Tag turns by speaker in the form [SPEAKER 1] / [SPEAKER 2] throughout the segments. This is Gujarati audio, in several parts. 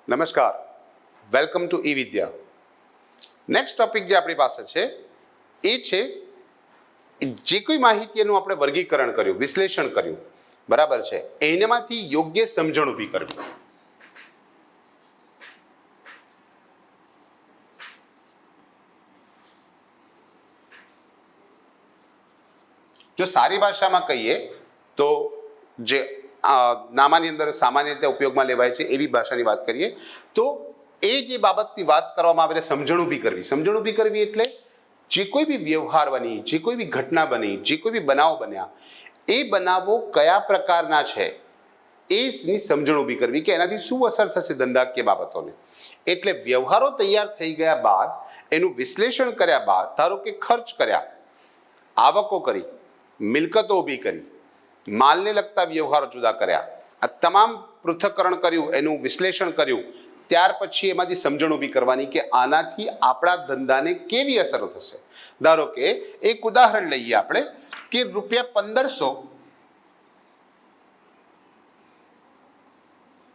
[SPEAKER 1] નમસ્કાર, welcome to E Vidya. Next topic જે આપણી પાસે છે એ છે જે કોઈ માહિતીનું આપણે વર્ગીકરણ કર્યું, વિશ્લેષણ કર્યું, બરાબર છે, એનામાંથી યોગ્ય સમજણ ઊભી કરવી. જો સારી ભાષામાં કહીએ તો જે નામાની અંદર સામાન્ય રીતે ઉપયોગમાં લેવાય છે એવી ભાષાની વાત કરીએ તો એ જે બાબતની વાત કરવામાં આવે સમજણ ઊભી કરવી. સમજણ ઊભી કરવી એટલે જે કોઈ બી વ્યવહાર બની, જે કોઈ બી ઘટના બની, જે કોઈ બી બનાવ બન્યા, એ બનાવો કયા પ્રકારના છે એની સમજણ ઊભી કરવી કે એનાથી શું અસર થશે ધંધાકીય બાબતોને. એટલે વ્યવહારો તૈયાર થઈ ગયા બાદ એનું વિશ્લેષણ કર્યા બાદ, ધારો કે ખર્ચ કર્યા, આવકો કરી, મિલકતો ઊભી કરી, માલને લગતા વ્યવહારો જુદા કર્યા, આ તમામ પૃથ્થકરણ કર્યું, એનું વિશ્લેષણ કર્યું, ત્યાર પછી એમાંથી સમજણ ઊભી કરવાની કે આનાથી આપણા ધંધાને કેવી અસરો થશે. ધારો કે એક ઉદાહરણ લઈએ આપણે કે ₹1500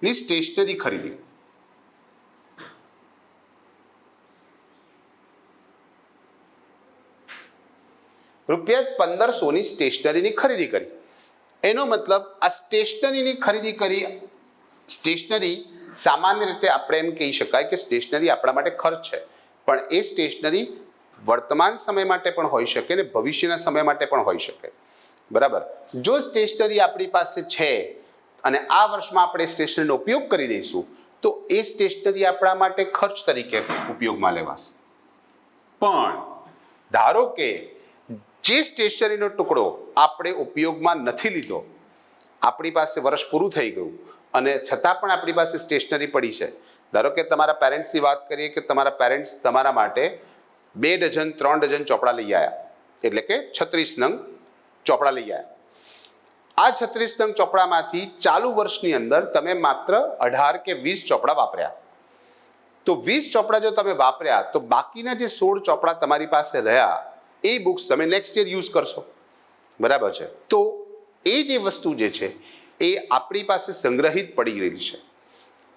[SPEAKER 1] ની સ્ટેશનરી ખરીદી. ₹1500 ની સ્ટેશનરીની ખરીદી કરી. એનો મતલબ આ સ્ટેશનરીની ખરીદી કરી. સ્ટેશનરી સામાન્ય રીતે આપણે એમ કહી શકાય કે સ્ટેશનરી આપણા માટે ખર્ચ છે, પણ એ સ્ટેશનરી વર્તમાન સમય માટે પણ હોઈ શકે ને ભવિષ્યના સમય માટે પણ હોઈ શકે. બરાબર. જો સ્ટેશનરી આપણી પાસે છે અને આ વર્ષમાં આપણે સ્ટેશનરીનો ઉપયોગ કરી દઈશું તો એ સ્ટેશનરી આપણા માટે ખર્ચ તરીકે ઉપયોગમાં લેવાશે. પણ ધારો કે જે સ્ટેશનરીનો ટુકડો આપણે ઉપયોગમાં નથી લીધો, આપણી પાસે વર્ષ પૂરું થઈ ગયું અને છતાં પણ આપણી પાસે સ્ટેશનરી પડી છે. ધારો કે તમારા પેરેન્ટ્સની વાત કરીએ કે તમારા પેરેન્ટ્સ તમારા માટે 2 ડઝન 3 ડઝન ચોપડા લઈ આવ્યા, એટલે કે 36 નંગ ચોપડા લઈ આવ્યા. આ 36 નંગ ચોપડામાંથી ચાલુ વર્ષની અંદર તમે માત્ર 18 કે 20 ચોપડા વાપર્યા. તો 20 ચોપડા જો તમે વાપર્યા તો બાકીના જે 16 ચોપડા તમારી પાસે રહ્યા એ બુક્સ તમે નેક્સ્ટ યર યુઝ કરશો. બરાબર છે. તો એ જે વસ્તુ જે છે એ આપણી પાસે સંગ્રહિત પડી રહી છે.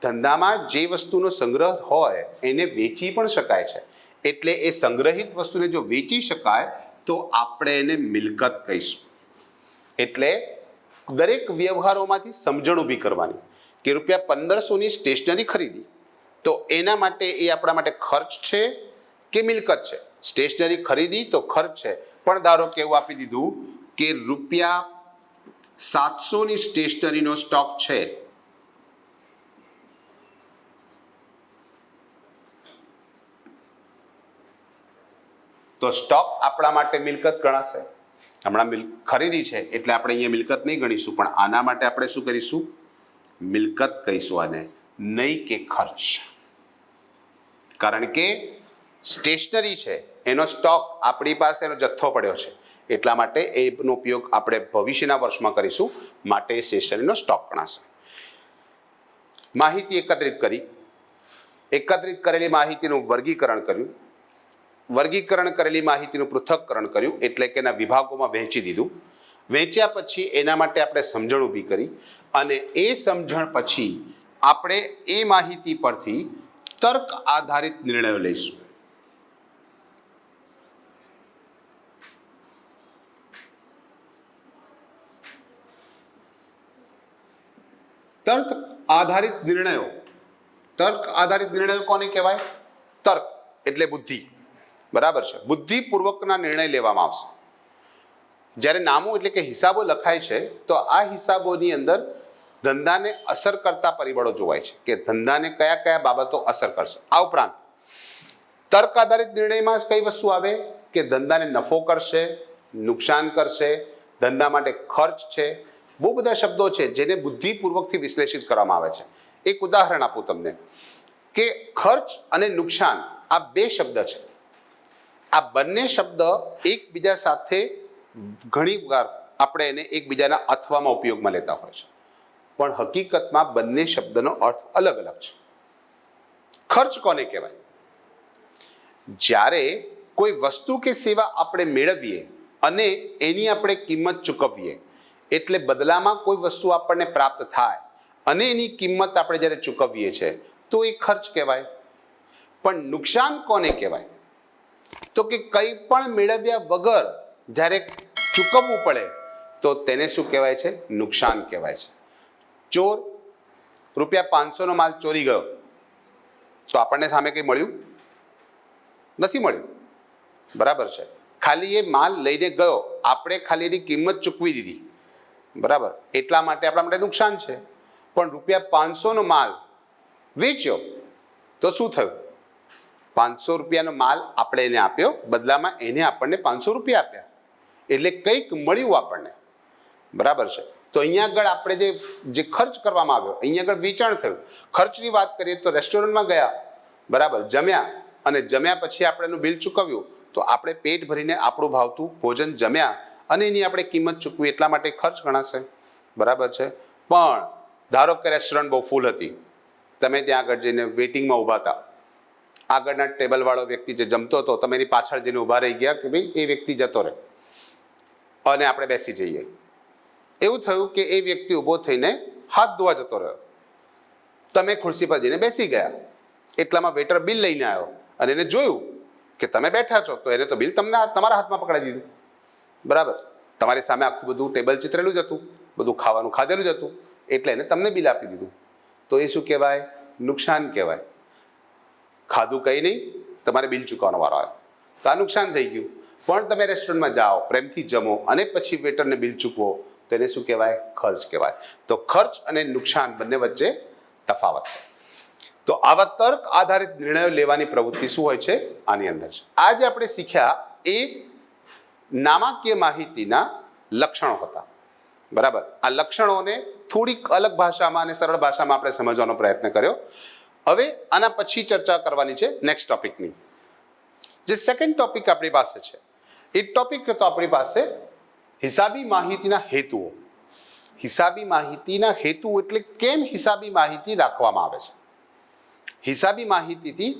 [SPEAKER 1] ધંધામાં જે વસ્તુનો સંગ્રહ હોય એને વેચી પણ શકાય છે. એટલે એ સંગ્રહિત વસ્તુને જો વેચી શકાય તો આપણે એને મિલકત કહીશું. એટલે દરેક વ્યવહારોમાંથી સમજણ ઊભી કરવાની કે ₹1500 ની સ્ટેશનરી ખરીદી, તો એના માટે એ આપણા માટે ખર્ચ છે કે મિલકત છે. સ્ટેશનરી ખરીદી તો ખર્ચ છે, પણ ધારો કે એવું આપી દીધું કે ₹700 ની સ્ટેશનરીનો સ્ટોક છે, તો સ્ટોક આપણા માટે મિલકત ગણાશે. હમણાં ખરીદી છે એટલે આપણે અહીંયા મિલકત નહીં ગણીશું, પણ આના માટે આપણે શું કરીશું? મિલકત કહીશું આને, નહીં કે ખર્ચ. કારણ કે સ્ટેશનરી છે એનો સ્ટોક આપણી પાસે એનો જથ્થો પડ્યો છે, એટલા માટે એનો ઉપયોગ આપણે ભવિષ્યના વર્ષમાં કરીશું, માટે એ સ્ટેશનરીનો સ્ટોક ગણાશે. માહિતી એકત્રિત કરી, એકત્રિત કરેલી માહિતીનું વર્ગીકરણ કર્યું, વર્ગીકરણ કરેલી માહિતીનું પૃથ્થકરણ કર્યું, એટલે કે એના વિભાગોમાં વહેંચી દીધું. વહેંચ્યા પછી એના માટે આપણે સમજણ ઊભી કરી અને એ સમજણ પછી આપણે એ માહિતી પરથી તર્ક આધારિત નિર્ણયો લઈશું. તર્ક આધારિત નિર્ણયો. તર્ક આધારિત નિર્ણયો કોને કહેવાય? તર્ક એટલે બુદ્ધિ. બરાબર છે. બુદ્ધિપૂર્વકના નિર્ણય લેવામાં આવશે. જ્યારે નામું એટલે કે હિસાબો લખાય છે તો આ હિસાબોની અંદર ધંધાને અસર કરતા પરિબળો જોવાય છે કે ધંધાને કયા કયા બાબતો અસર કરશે. આ ઉપરાંત તર્ક આધારિત નિર્ણયમાં કઈ વસ્તુ આવે કે ધંધાને નફો કરશે, નુકસાન કરશે, ધંધા માટે ખર્ચ છે, બહુ બધા શબ્દો છે જેને બુદ્ધિપૂર્વકથી વિશ્લેષિત કરવામાં આવે છે. એક ઉદાહરણ આપું તમને કે ખર્ચ અને નુકસાન આ 2 શબ્દ છે. આ બંને શબ્દ એકબીજા સાથે ઘણી વાર આપણે એને એકબીજાના અથવામાં ઉપયોગમાં લેતા હોય છે, પણ હકીકતમાં બંને શબ્દનો અર્થ અલગ અલગ છે. ખર્ચ કોને કહેવાય? જ્યારે કોઈ વસ્તુ કે સેવા આપણે મેળવીએ અને એની આપણે કિંમત ચૂકવીએ, એટલે બદલામાં કોઈ વસ્તુ આપણને પ્રાપ્ત થાય અને એની કિંમત આપણે જ્યારે ચૂકવીએ છીએ તો એ ખર્ચ કહેવાય. પણ નુકસાન કોને કહેવાય? તો કે કંઈ પણ મેળવ્યા વગર જ્યારે ચૂકવવું પડે તો તેને શું કહેવાય છે? નુકસાન કહેવાય છે. ચોર ₹500 માલ ચોરી ગયો તો આપણને સામે કંઈ મળ્યું નથી મળ્યું, બરાબર છે. ખાલી એ માલ લઈને ગયો, આપણે ખાલી એની કિંમત ચૂકવી દીધી, બરાબર, એટલા માટે આપણા માટે નુકસાન છે. પણ ₹500 માલ વેચ્યો તો શું થયું? ₹500 માલ આપણે એને આપ્યો, બદલામાં એને આપણને ₹500 આપ્યા, એટલે કંઈક મળ્યું આપણને, બરાબર છે. તો અહીંયા આગળ આપણે જે ખર્ચ કરવામાં આવ્યો, અહીંયા આગળ વેચાણ થયું. ખર્ચની વાત કરીએ તો રેસ્ટોરન્ટમાં ગયા, બરાબર, જમ્યા, અને જમ્યા પછી આપણે એનું બિલ ચૂકવ્યું તો આપણે પેટ ભરીને આપણું ભાવતું ભોજન જમ્યા અને એની આપણે કિંમત ચૂકવી, એટલા માટે ખર્ચ ગણાશે, બરાબર છે. પણ ધારો કે રેસ્ટોરન્ટ બહુ ફૂલ હતી, તમે ત્યાં આગળ જઈને વેઇટિંગમાં ઊભા હતા, આગળના ટેબલવાળો વ્યક્તિ જે જમતો હતો, તમે એની પાછળ જઈને ઊભા રહી ગયા કે ભાઈ એ વ્યક્તિ જતો રહે અને આપણે બેસી જઈએ. એવું થયું કે એ વ્યક્તિ ઊભો થઈને હાથ ધોવા જતો રહ્યો, તમે ખુરશી પર જઈને બેસી ગયા, એટલામાં વેટર બિલ લઈને આવ્યો અને એને જોયું કે તમે બેઠા છો તો એને તો બિલ તમારા હાથમાં પકડાઈ દીધું, બરાબર. તમારી સામે આખું બધું ટેબલ ચિતરેલું જ હતું, બધું ખાવાનું ખાધેલું જ હતું, એટલે એને તમને બિલ આપી દીધું. તો એ શું કહેવાય? નુકસાન કહેવાય. ખાધું કંઈ નહીં, તમારે બિલ ચૂકવવાનો વારો આવ્યો તો આ નુકસાન થઈ ગયું. પણ તમે રેસ્ટોરન્ટમાં જાઓ, પ્રેમથી જમો અને પછી વેટરને બિલ ચૂકવો તો એને શું કહેવાય? ખર્ચ કહેવાય. તો ખર્ચ અને નુકસાન બંને વચ્ચે તફાવત છે. તો આવા તર્ક આધારિત નિર્ણયો લેવાની પ્રવૃત્તિ શું હોય છે? આની અંદર છે. આજે આપણે શીખ્યા એ નાણાકીય માહિતીના લક્ષણો હતા, બરાબર. આ લક્ષણોને થોડીક અલગ ભાષામાં અને સરળ ભાષામાં આપણે સમજવાનો પ્રયત્ન કર્યો. હવે આના પછી ચર્ચા કરવાની છે નેક્સ્ટ ટોપિકની. જે સેકન્ડ ટોપિક આપણી પાસે છે એ ટોપિક હતો આપણી પાસે હિસાબી માહિતીના હેતુઓ. હિસાબી માહિતીના હેતુ એટલે કેમ હિસાબી માહિતી રાખવામાં આવે છે? હિસાબી માહિતીથી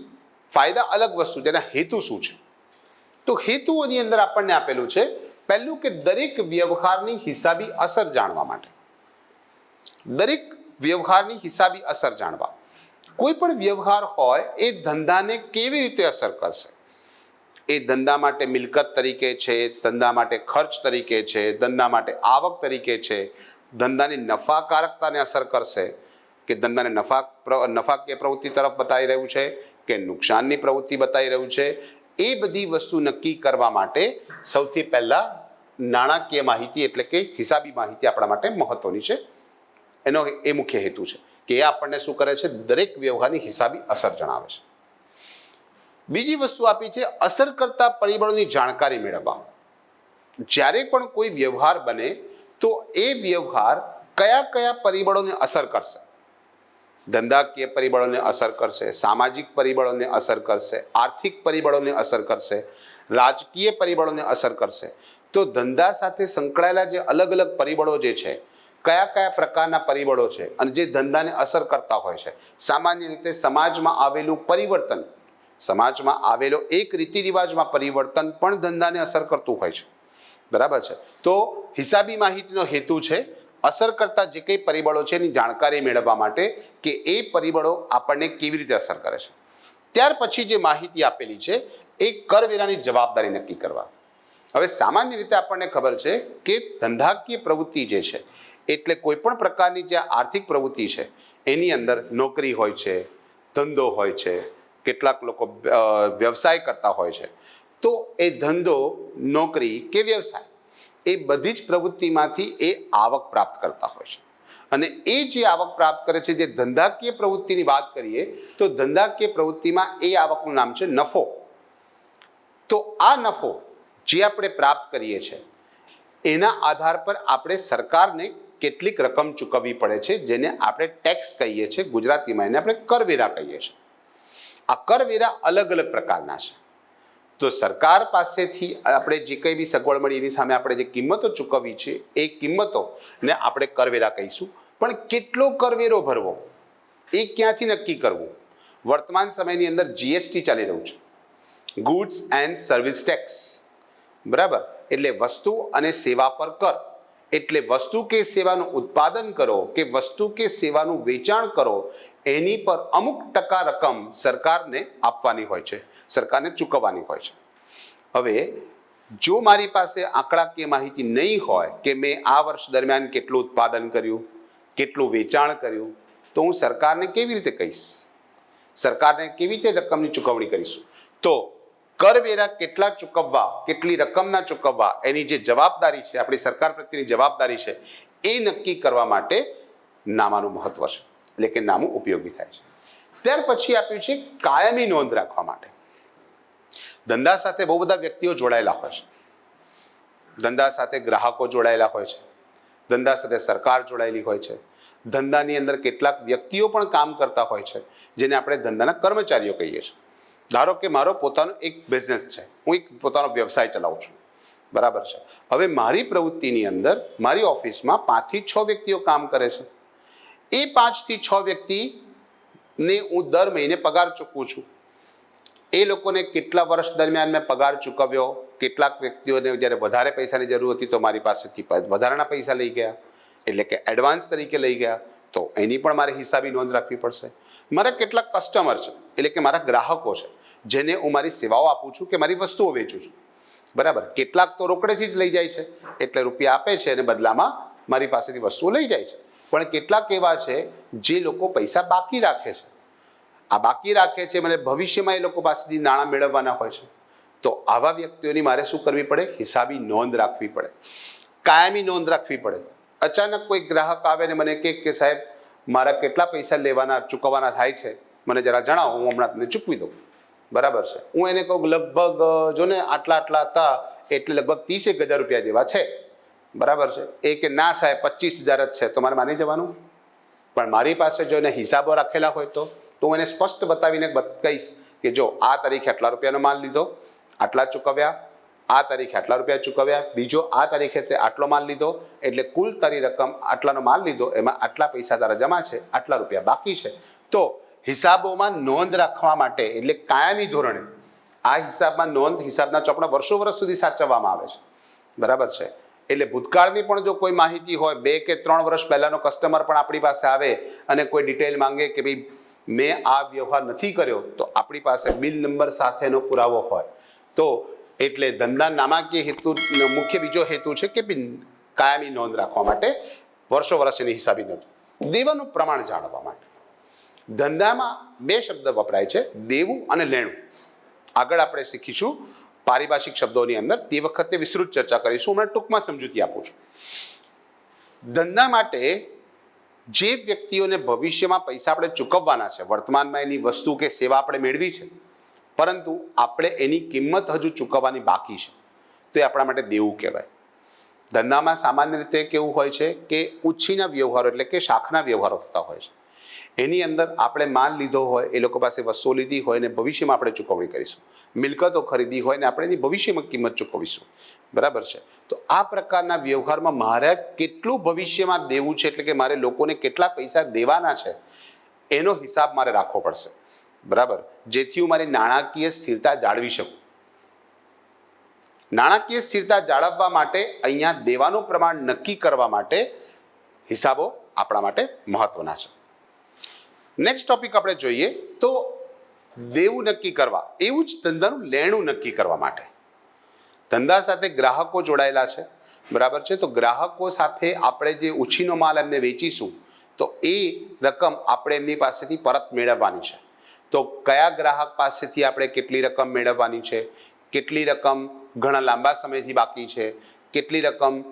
[SPEAKER 1] ફાયદા અલગ વસ્તુ, તેના હેતુ શું છે? તો હેતુઓની અંદર આપણને આપેલું છે પહેલું કે દરેક વ્યવહારની હિસાબી અસર જાણવા માટે. દરેક વ્યવહારની હિસાબી અસર જાણવા. કોઈ પણ વ્યવહાર હોય એ ધંધાને કેવી રીતે અસર કરશે? એ ધંધા માટે મિલકત તરીકે છે, ધંધા માટે ખર્ચ તરીકે છે, ધંધા માટે આવક તરીકે છે, ધંધાની નફાકારકતાને અસર કરશે કે ધંધાને નફાકીય પ્રવૃત્તિ તરફ બતાવી રહ્યું છે કે નુકસાનની પ્રવૃત્તિ બતાવી રહ્યું છે. એ બધી વસ્તુ નક્કી કરવા માટે સૌથી પહેલા નાણાકીય માહિતી એટલે કે હિસાબી માહિતી આપણા માટે મહત્વની છે. એનો એ મુખ્ય હેતુ છે કે એ આપણને શું કરે છે? દરેક વ્યવહારની હિસાબી અસર જણાવે છે. બીજી વસ્તુ આપી છે અસર કરતા પરિબળોની જાણકારી મેળવવા. જ્યારે પણ કોઈ વ્યવહાર બને તો એ વ્યવહાર કયા કયા પરિબળોને અસર કરશે? ધંધાકીય પરિબળોને અસર કરશે, સામાજિક પરિબળોને અસર કરશે, આર્થિક પરિબળોને અસર કરશે, રાજકીય પરિબળોને અસર કરશે. તો ધંધા સાથે સંકળાયેલા જે અલગ અલગ પરિબળો જે છે, કયા કયા પ્રકારના પરિબળો છે અને જે ધંધાને અસર કરતા હોય છે. સામાન્ય રીતે સમાજમાં આવેલું પરિવર્તન, સમાજમાં આવેલો એક રીતિ રિવાજમાં પરિવર્તન પણ ધંધાને અસર કરતું હોય છે, બરાબર છે. તો હિસાબી માહિતીનો હેતુ છે અસર કરતા જે કંઈ પરિબળો છે એની જાણકારી મેળવવા માટે કે એ પરિબળો આપણને કેવી રીતે અસર કરે છે. ત્યાર પછી જે માહિતી આપેલી છે એ કરવેરાની જવાબદારી નક્કી કરવા. હવે સામાન્ય રીતે આપણને ખબર છે કે ધંધાકીય પ્રવૃત્તિ જે છે એટલે કોઈ પણ પ્રકારની જે આર્થિક પ્રવૃત્તિ છે એની અંદર નોકરી હોય છે, ધંધો હોય છે, કેટલાક લોકો વ્યવસાય કરતા હોય છે. તો એ ધંધો, નોકરી કે વ્યવસાય એ બધી જ પ્રવૃત્તિમાંથી એ આવક પ્રાપ્ત કરતા હોય છે. અને એ જે આવક પ્રાપ્ત કરે છે, જે ધંધાકીય પ્રવૃત્તિની વાત કરીએ તો ધંધાકીય પ્રવૃત્તિમાં એ આવકનું નામ છે નફો. તો આ નફો જે આપણે પ્રાપ્ત કરીએ છીએ એના આધાર પર આપણે સરકારને કેટલીક રકમ ચૂકવવી પડે છે, જેને આપણે ટેક્સ કહીએ છીએ, ગુજરાતીમાં એને આપણે કરવેરા કહીએ છીએ. આ કરવેરા અલગ અલગ પ્રકારના છે. તો સરકાર પાસેથી આપણે જે કંઈ બી સગવડ મળી એની સામે આપણે જે કિંમતો ચૂકવવી છે એ કિંમતોને આપણે કરવેરા કહીશું. પણ કેટલો કરવેરો ભરવો એ ક્યાંથી નક્કી કરવું? વર્તમાન સમયની અંદર જીએસટી ચાલી રહ્યું છે, ગુડ્સ એન્ડ સર્વિસ ટેક્સ, બરાબર. એટલે વસ્તુ અને સેવા પર કર એટલે વસ્તુ કે સેવાનું ઉત્પાદન કરો કે વસ્તુ કે સેવાનું વેચાણ કરો એની પર અમુક ટકા રકમ સરકારને આપવાની હોય છે, સરકારને ચૂકવવાની હોય છે. હવે જો મારી પાસે આંકડાકીય માહિતી નહીં હોય કે મેં આ વર્ષ દરમિયાન કેટલું ઉત્પાદન કર્યું, કેટલું વેચાણ કર્યું, તો હું સરકારને કેવી રીતે કહીશ? સરકારને કેવી રીતે રકમની ચૂકવણી કરીશું? તો કરવેરા કેટલા ચૂકવવા, કેટલી રકમના ચૂકવવા, એની જે જવાબદારી છે, આપણી સરકાર પ્રત્યેની જવાબદારી છે, એ નક્કી કરવા માટે નામાનું મહત્વ છે, એટલે કે નામું ઉપયોગી થાય છે. ત્યાર પછી આપ્યું છે કાયમી નોંધ રાખવા માટે. ધંધા સાથે બહુ બધા વ્યક્તિઓ જોડાયેલા હોય છે, ધંધા સાથે ગ્રાહકો જોડાયેલા હોય છે, ધંધા સાથે સરકાર જોડાયેલી હોય છે, ધંધાની અંદર કેટલાક વ્યક્તિઓ પણ કામ કરતા હોય છે, જેને આપણે ધંધાના કર્મચારીઓ કહીએ છીએ. ધારો કે મારો પોતાનો એક બિઝનેસ છે, હું એક પોતાનો વ્યવસાય ચલાવું છું, બરાબર છે. હવે મારી પ્રવૃત્તિની અંદર મારી ઓફિસમાં 5 થી 6 વ્યક્તિઓ કામ કરે છે. એ 5 થી 6 વ્યક્તિને હું દર મહિને પગાર ચૂકવું છું. એ લોકોને કેટલા વર્ષ દરમિયાન મેં પગાર ચૂકવ્યો, કેટલાક વ્યક્તિઓને જ્યારે વધારે પૈસાની જરૂર હતી તો મારી પાસેથી વધારાના પૈસા લઈ ગયા, એટલે કે એડવાન્સ તરીકે લઈ ગયા, તો એની પણ મારે હિસાબી નોંધ રાખવી પડશે. મારા કેટલાક કસ્ટમર છે, એટલે કે મારા ગ્રાહકો છે, જેને હું મારી સેવાઓ આપું છું કે મારી વસ્તુઓ વેચું છું, બરાબર. કેટલાક તો રોકડેથી જ લઈ જાય છે, એટલે રૂપિયા આપે છે અને બદલામાં મારી પાસેથી વસ્તુઓ લઈ જાય છે. પણ કેટલાક એવા છે જે લોકો પૈસા બાકી રાખે છે. આ બાકી રાખે છે, મને ભવિષ્યમાં એ લોકો પાસેથી નાણાં મેળવવાના હોય છે. તો આવા વ્યક્તિઓની મારે શું કરવી પડે? હિસાબી નોંધ રાખવી પડે, કાયમી નોંધ રાખવી પડે. અચાનક કોઈ ગ્રાહક આવે ને મને કે સાહેબ મારા કેટલા પૈસા લેવાના ચૂકવવાના થાય છે, મને જરા જણાવો, હું હમણાં તમને ચૂકવી દઉં, બરાબર છે. હું એને કહું લગભગ જો ને આટલા હતા, એટલે લગભગ 30,000 રૂપિયા જેવા છે, બરાબર છે. એ કે ના સાહેબ 25,000 જ છે, તો મારે માની જવાનું? પણ મારી પાસે જો એને હિસાબો રાખેલા હોય તો હું એને સ્પષ્ટ બતાવીને કહીશ કે જો આ તારીખે આટલા રૂપિયાનો માલ લીધો, આટલા ચૂકવ્યા, આ તારીખે આટલા રૂપિયા ચૂકવ્યા, બીજો આ તારીખે તે આટલો માલ લીધો, એટલે કુલ તારી રકમ આટલાનો માલ લીધો, એમાં આટલા પૈસા તારા જમા છે, આટલા રૂપિયા બાકી છે. તો હિસાબોમાં નોંધ રાખવા માટે, એટલે કાયમી ધોરણે આ હિસાબમાં નોંધ, હિસાબના ચોપડા વર્ષ સુધી સાચવવામાં આવે છે, બરાબર છે. એટલે ભૂતકાળની પણ જો કોઈ માહિતી હોય, 2 કે 3 વર્ષ પહેલાનો કસ્ટમર પણ આપણી પાસે આવે અને કોઈ ડિટેલ માંગે કે ભાઈ મેં આ વ્યવહાર નથી કર્યો, તો આપણી પાસે બિલ નંબર સાથેનો પુરાવો હોય તો, એટલે ધંધા નાણાકીય હેતુ, મુખ્ય બીજો હેતુ છે કે કાયમી નોંધ રાખવા માટે, વર્ષોની હિસાબી નોંધ. દેવાનું પ્રમાણ જાળવવા માટે. ધંધામાં 2 શબ્દ વપરાય છે, દેવું અને લેણું. આગળ આપણે શીખીશું પારિભાષિક શબ્દોની અંદર, તે વખતે વિસ્તૃત ચર્ચા કરીશું. હમણાં ટૂંકમાં સમજૂતી આપું છું. ધંધા માટે જે વ્યક્તિઓને ભવિષ્યમાં પૈસા આપણે ચૂકવવાના છે, વર્તમાનમાં એની વસ્તુ કે સેવા આપણે મેળવી છે, પરંતુ આપણે એની કિંમત હજુ ચૂકવવાની બાકી છે, તો એ આપણા માટે દેવું કહેવાય. ધંધામાં સામાન્ય રીતે કેવું હોય છે કે ઉછીના વ્યવહારો, એટલે કે શાખના વ્યવહારો થતા હોય છે. એની અંદર આપણે માલ લીધો હોય, એ લોકો પાસે વસ્તુઓ લીધી હોય ને ભવિષ્યમાં આપણે ચૂકવણી કરીશું. મિલકતો ખરીદી હોય ને આપણે એની ભવિષ્યમાં કિંમત ચૂકવીશું, બરાબર છે. તો આ પ્રકારના વ્યવહારમાં મારે કેટલું ભવિષ્યમાં દેવું છે, એટલે કે મારે લોકોને કેટલા પૈસા દેવાના છે, એનો હિસાબ મારે રાખવો પડશે, બરાબર, જેથી હું મારી નાણાકીય સ્થિરતા જાળવી શકું. નાણાકીય સ્થિરતા જાળવવા માટે અહીંયા દેવાનું પ્રમાણ નક્કી કરવા માટે હિસાબો આપણા માટે મહત્વના છે. નેક્સ્ટ ટોપિક આપણે જોઈએ તો દેવું નક્કી કરવા, એવું જ ધંધાનું લેણું નક્કી કરવા માટે. ધંધા સાથે ગ્રાહકો જોડાયેલા છે, બરાબર છે. તો ગ્રાહકો સાથે આપણે જે ઉછીનો માલ એમને વેચીશું, તો એ રકમ આપણે એમની પાસેથી પરત મેળવવાની છે. તો કયા ગ્રાહક પાસેથી આપણે કેટલી રકમ મેળવવાની છે, કેટલી રકમ ઘણા લાંબા સમયથી બાકી છે, કેટલી રકમ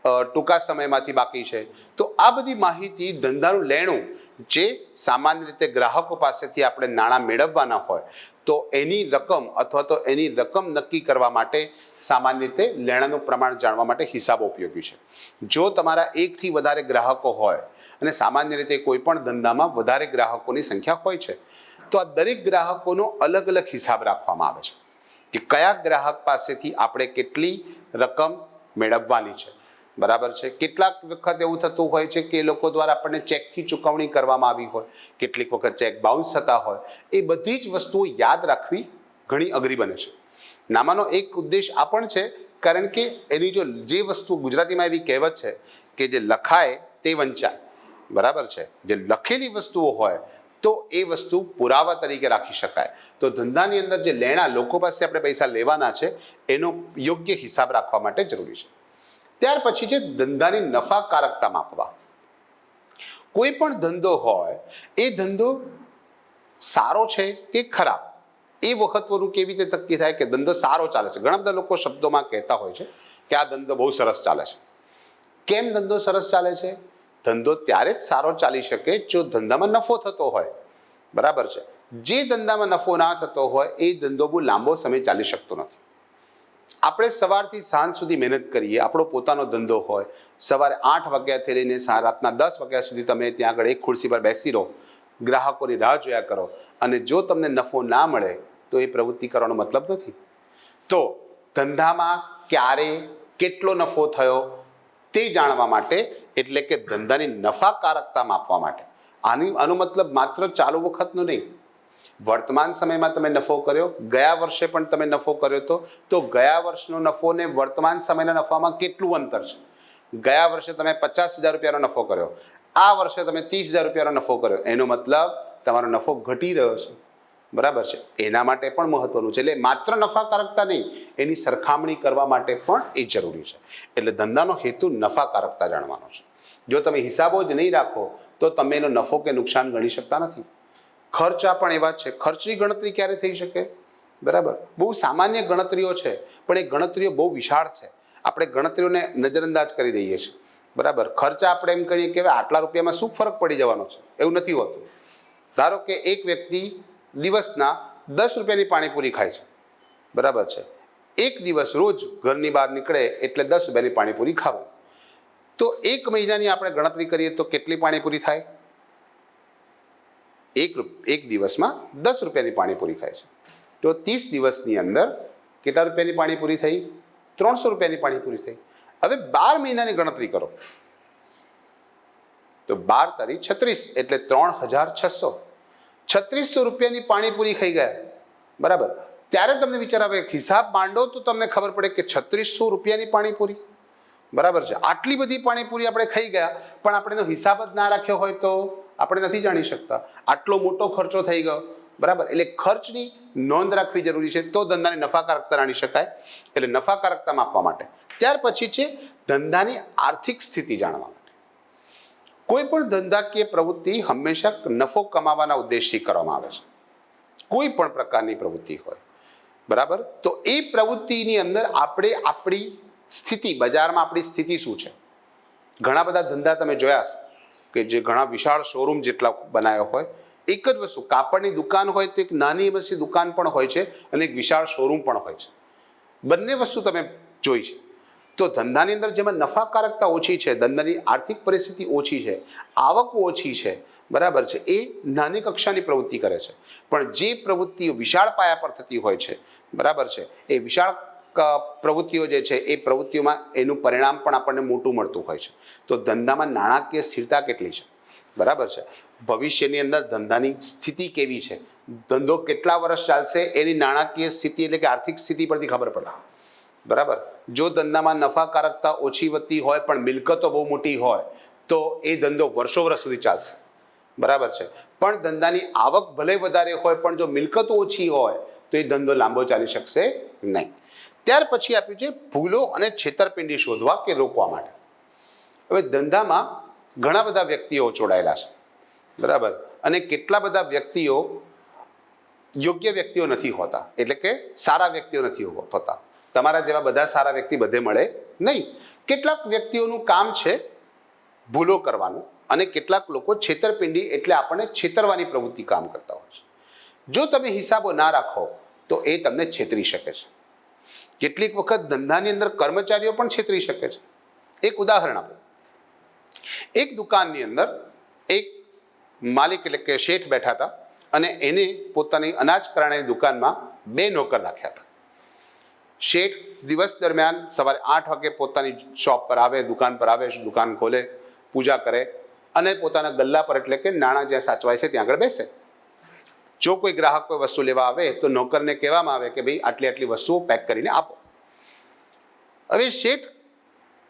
[SPEAKER 1] ટૂંકા સમયમાંથી બાકી છે, તો આ બધી માહિતી ધંધાનું લેણું, જે સામાન્ય રીતે ગ્રાહકો પાસેથી આપણે નાણાં મેળવવાના હોય, તો એની રકમ અથવા તો એની રકમ નક્કી કરવા માટે સામાન્ય રીતે લેણાનું પ્રમાણ જાણવા માટે હિસાબો ઉપયોગી છે. જો તમારા 1 થી વધારે ગ્રાહકો હોય અને સામાન્ય રીતે કોઈ પણ ધંધામાં વધારે ગ્રાહકોની સંખ્યા હોય છે, તો આ દરેક ગ્રાહકોનો અલગ અલગ હિસાબ રાખવામાં આવે છે કે કયા ગ્રાહક પાસેથી આપણે કેટલી રકમ મેળવવાની છે, બરાબર છે. કેટલાક વખત એવું થતું હોય છે કે એ લોકો દ્વારા આપણને ચેકથી ચૂકવણી કરવામાં આવી હોય, કેટલીક વખત ચેક બાઉન્સ થતા હોય. એ બધી જ વસ્તુઓ યાદ રાખવી ઘણી અઘરી બને છે. નામાનો એક ઉદ્દેશ આ પણ છે કારણ કે એની જે વસ્તુ ગુજરાતીમાં એવી કહેવત છે કે જે લખાય તે વંચાય, બરાબર છે. જે લખેલી વસ્તુઓ હોય તો એ વસ્તુ પુરાવા તરીકે રાખી શકાય. તો ધંધાની અંદર જે લેણા લોકો પાસે આપણે પૈસા લેવાના છે એનો યોગ્ય હિસાબ રાખવા માટે જરૂરી છે. ત્યાર પછી છે ધંધાની નફાકારકતા માપવા. કોઈ પણ ધંધો હોય એ ધંધો સારો છે કે ખરાબ એ મહત્વનું કેવી રીતે નક્કી થાય કે ધંધો સારો ચાલે છે. ઘણા બધા લોકો શબ્દોમાં કહેતા હોય છે કે આ ધંધો બહુ સરસ ચાલે છે. કેમ ધંધો સરસ ચાલે છે? ધંધો ત્યારે જ સારો ચાલી શકે જો ધંધામાં નફો થતો હોય, બરાબર છે. જે ધંધામાં નફો ના થતો હોય એ ધંધો બહુ લાંબો સમય ચાલી શકતો નથી. આપણે સવારથી સાંજ સુધી મહેનત કરીએ, આપણો પોતાનો ધંધો હોય, સવારે 8 વાગ્યાથી લઈને રાતના 10 વાગ્યા સુધી તમે ત્યાં આગળ એક ખુરશી પર બેસી રહો, ગ્રાહકોની રાહ જોયા કરો, અને જો તમને નફો ના મળે તો એ પ્રવૃત્તિ કરવાનો મતલબ નથી. તો ધંધામાં ક્યારે કેટલો નફો થયો તે જાણવા માટે, એટલે કે ધંધાની નફાકારકતા માપવા માટે. આનો મતલબ માત્ર ચાલુ વખતનો નહીં, વર્તમાન સમયમાં તમે નફો કર્યો, ગયા વર્ષે પણ તમે નફો કર્યો તો ગયા વર્ષનો નફો ને વર્તમાન સમયના નફામાં કેટલું અંતર છે. ગયા વર્ષે તમે 50,000 રૂપિયાનો નફો કર્યો, આ વર્ષે તમે 30,000 રૂપિયાનો નફો કર્યો, એનો મતલબ તમારો નફો ઘટી રહ્યો છે, બરાબર છે. એના માટે પણ મહત્વનું છે. એટલે માત્ર નફાકારકતા નહીં, એની સરખામણી કરવા માટે પણ એ જરૂરી છે. એટલે ધંધાનો હેતુ નફાકારકતા જાણવાનો છે. જો તમે હિસાબો જ નહીં રાખો તો તમે એનો નફો કે નુકસાન ગણી શકતા નથી. ખર્ચા પણ એવા છે. ખર્ચની ગણતરી ક્યારે થઈ શકે? બરાબર, બહુ સામાન્ય ગણતરીઓ છે પણ એ ગણતરીઓ બહુ વિશાળ છે. આપણે ગણતરીઓને નજરઅંદાજ કરી દઈએ છીએ, બરાબર. ખર્ચા આપણે એમ કહીએ કે આટલા રૂપિયામાં શું ફરક પડી જવાનો છે, એવું નથી હોતું. ધારો કે એક વ્યક્તિ દિવસના 10 રૂપિયાની પાણીપુરી ખાય છે, બરાબર છે. એક દિવસ રોજ ઘરની બહાર નીકળે એટલે 10 રૂપિયાની પાણીપુરી ખાવાની. તો એક મહિનાની આપણે ગણતરી કરીએ તો કેટલી પાણીપુરી થાય? એક દિવસમાં 10 રૂપિયાની પાણીપુરી ખાય છે તો 30 દિવસની અંદર કેટલા રૂપિયાની પાણીપુરી થઈ? 300 રૂપિયાની પાણીપુરી થઈ. હવે 12 મહિનાની ગણતરી કરો તો 12 તારી 36 એટલે 3,600. 3600 રૂપિયાની પાણીપુરી ખાઈ ગયા, બરાબર. ત્યારે તમને વિચાર આવે, હિસાબ માંડો તો તમને ખબર પડે કે 3600 રૂપિયાની પાણીપુરી, બરાબર છે. આટલી બધી પાણીપુરી આપણે ખાઈ ગયા પણ આપણે એનો હિસાબ જ ના રાખ્યો હોય તો આપણે નથી જાણી શકતા. આટલો મોટો ખર્ચો થઈ ગયો, બરાબર. એટલે ખર્ચની નોંધ રાખવી જરૂરી છે તો ધંધાની નફાકારકતા જાણી શકાય. એટલે નફાકારકતા માપવા માટે. ત્યાર પછી છે ધંધાની આર્થિક સ્થિતિ જાણવા માટે. કોઈ પણ ધંધાકીય પ્રવૃત્તિ હંમેશા નફો કમાવાના ઉદ્દેશથી કરવામાં આવે છે. કોઈ પણ પ્રકારની પ્રવૃત્તિ હોય, બરાબર. તો એ પ્રવૃત્તિની અંદર આપણે આપણી સ્થિતિ, બજારમાં આપણી સ્થિતિ શું છે. ઘણા બધા ધંધા તમે જોયા કે જે ઘણા વિશાળ શોરૂમ જેટલા બનાવ્યો હોય. એક જ વસ્તુ, કાપડની દુકાન હોય તો એક નાની એમસી દુકાન પણ હોય છે અને એક વિશાળ શોરૂમ પણ હોય છે. બંને વસ્તુ તમે જોઈ છે. તો ધંધાની અંદર જેમાં નફાકારકતા ઓછી છે, ધંધાની આર્થિક પરિસ્થિતિ ઓછી છે, આવક ઓછી છે, બરાબર છે, એ નાની કક્ષાની પ્રવૃત્તિ કરે છે. પણ જે પ્રવૃત્તિઓ વિશાળ પાયા પર થતી હોય છે, બરાબર છે, એ વિશાળ પ્રવૃત્તિઓ જે છે એ પ્રવૃત્તિઓમાં એનું પરિણામ પણ આપણને મોટું મળતું હોય છે. તો ધંધામાં નાણાકીય સ્થિરતા કેટલી છે, બરાબર છે. ભવિષ્યની અંદર ધંધાની સ્થિતિ કેવી છે, ધંધો કેટલા વર્ષ ચાલશે એની નાણાકીય સ્થિતિ એટલે કે આર્થિક સ્થિતિ પરથી ખબર પડે, બરાબર. જો ધંધામાં નફાકારકતા ઓછી વધતી હોય પણ મિલકતો બહુ મોટી હોય તો એ ધંધો વર્ષો વર્ષ સુધી ચાલશે, બરાબર છે. પણ ધંધાની આવક ભલે વધારે હોય પણ જો મિલકતો ઓછી હોય તો એ ધંધો લાંબો ચાલી શકશે નહીં. ત્યાર પછી આપ્યું છે ભૂલો અને છેતરપિંડી શોધવા કે રોકવા માટે. હવે ધંધામાં ઘણા બધા વ્યક્તિઓ જોડાયેલા છે, બરાબર. અને કેટલા બધા વ્યક્તિઓ યોગ્ય વ્યક્તિઓ નથી હોતા, એટલે કે સારા વ્યક્તિઓ નથી હોતા. તમારા જેવા બધા સારા વ્યક્તિ બધે મળે નહીં. કેટલાક વ્યક્તિઓનું કામ છે ભૂલો કરવાનું અને કેટલાક લોકો છેતરપિંડી એટલે આપણને છેતરવાની પ્રવૃત્તિ કામ કરતા હોય છે. જો તમે હિસાબો ના રાખો તો એ તમને છેતરી શકે છે. કેટલીક વખત ધંધાની અંદર કર્મચારીઓ પણ છેતરી શકે છે. એક ઉદાહરણ આપો. એક દુકાનની અંદર એક માલિક એટલે કે શેઠ બેઠા હતા અને એને પોતાની અનાજ કરિયાણાની દુકાનમાં 2 નોકર રાખ્યા હતા. શેઠ દિવસ દરમિયાન સવારે 8 વાગે પોતાની શોપ પર આવે, દુકાન પર આવે, દુકાન ખોલે, પૂજા કરે અને પોતાના ગલ્લા પર એટલે કે નાણાં જ્યાં સાચવાય છે ત્યાં આગળ બેસે. જો કોઈ ગ્રાહક કોઈ વસ્તુ લેવા આવે તો નોકરને કહેવામાં આવે કે ભાઈ આટલી આટલી વસ્તુઓ પેક કરીને આપો. 2 દિવસ દરમિયાન 8 વાગે દુકાન બંધ થાય, 8 વાગે હવે શેઠ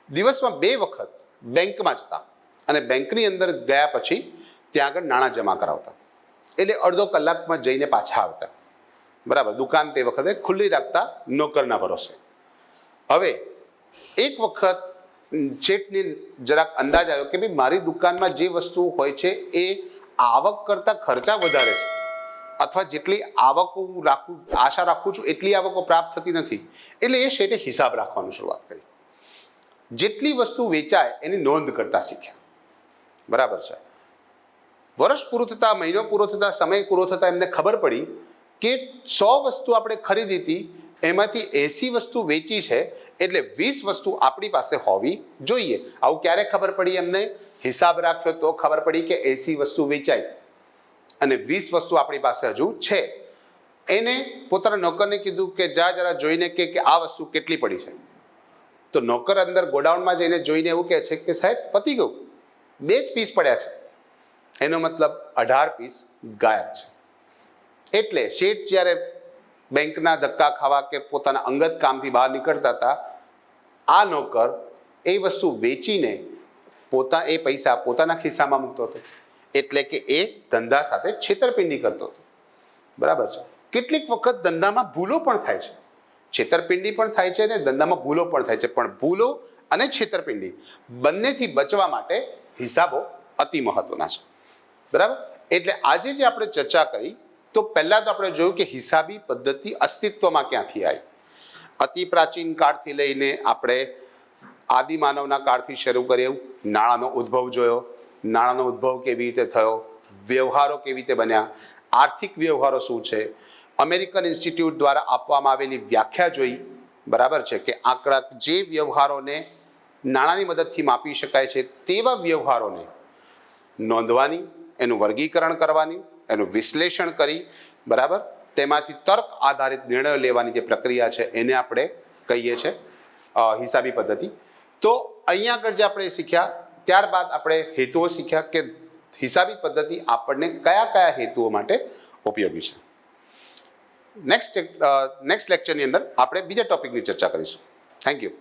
[SPEAKER 1] દિવસમાં 2 વખત બેંકમાં જતા અને બેંકની અંદર ગયા પછી ત્યાં આગળ નાણાં જમા કરાવતા, એટલે અડધો કલાકમાં જઈને પાછા આવતા. બરાબર. દુકાન તે વખતે ખુલ્લી રાખતા નોકરના ભરોસે. હવે એક વખત શેઠને જરાક અંદાજ આવ્યો કે ભાઈ મારી દુકાનમાં જે વસ્તુ હોય છે એ આવક કરતાં ખર્ચા વધારે છે, અથવા જેટલી આવકો હું આશા રાખું છું એટલી આવકો પ્રાપ્ત થતી નથી. એટલે એ શેઠે હિસાબ રાખવાનું શરૂઆત કરી. જેટલી વસ્તુ વેચાય એની નોંધ કરતા શીખ્યા. બરાબર છે. વર્ષ પૂરું થતાં, મહિનો પૂરો થતાં, સમય પૂરો થતાં એમને ખબર પડી કે 100 વસ્તુ આપણે ખરીદી હતી એમાંથી 80 વસ્તુ વેચી છે, એટલે 20 વસ્તુ આપણી પાસે હોવી જોઈએ. આવું ક્યારે ખબર પડી એમને? હિસાબ રાખ્યો તો ખબર પડી કે 80 વસ્તુ વેચાઈ અને 20 વસ્તુ આપણી પાસે હજુ છે. એને પોતાના નોકરને કીધું કે જા જરા જોઈને કે આ વસ્તુ કેટલી પડી છે. તો નોકર અંદર ગોડાઉનમાં જઈને જોઈને એવું કહે છે કે સાહેબ પતી ગયું, 2 જ પીસ પડ્યા છે. એનો મતલબ 18 પીસ ગાયબ છે. એટલે શેઠ જ્યારે બેંકના ધક્કા ખાવા કે પોતાના અંગત કામથી બહાર નીકળતા હતા, આ નોકર એ વસ્તુ વેચીને એ પૈસા પોતાના ખિસ્સામાં મૂકતો હતો. એટલે કે એ ધંધા સાથે છેતરપિંડી કરતો હતો. બરાબર છે. કેટલીક વખત ધંધામાં ભૂલો પણ થાય છે, છેતરપિંડી પણ થાય છે અને ધંધામાં ભૂલો પણ થાય છે. પણ ભૂલો અને છેતરપિંડી બંનેથી બચવા માટે હિસાબો અતિ મહત્વના છે. બરાબર. એટલે આજે જે આપણે ચર્ચા કરી, તો પહેલા તો આપણે જોયું કે હિસાબી પદ્ધતિ અસ્તિત્વમાં ક્યાંથી આવી. અતિ પ્રાચીન કાળથી લઈને આપણે આદિમાનવના કાળથી શરૂ કર્યું, નાણાંનો ઉદ્ભવ જોયો, નાણાંનો ઉદ્ભવ કેવી રીતે થયો, વ્યવહારો કેવી રીતે બન્યા, આર્થિક વ્યવહારો શું છે, અમેરિકન ઇન્સ્ટિટ્યૂટ દ્વારા આપવામાં આવેલી વ્યાખ્યા જોઈ. બરાબર છે કે આંકડા જે વ્યવહારોને નાણાંની મદદથી માપી શકાય છે તેવા વ્યવહારોને નોંધવાની, એનું વર્ગીકરણ કરવાની, એનું વિશ્લેષણ કરી, બરાબર, તેમાંથી તર્ક આધારિત નિર્ણયો લેવાની જે પ્રક્રિયા છે એને આપણે કહીએ છીએ હિસાબી પદ્ધતિ. તો અહીંયા આગળ જે આપણે શીખ્યા, ત્યારબાદ આપણે હેતુઓ શીખ્યા કે હિસાબી પદ્ધતિ આપણને કયા કયા હેતુઓ માટે ઉપયોગી છે. નેક્સ્ટ લેક્ચરની અંદર આપણે બીજા ટોપિકની ચર્ચા કરીશું. Thank you.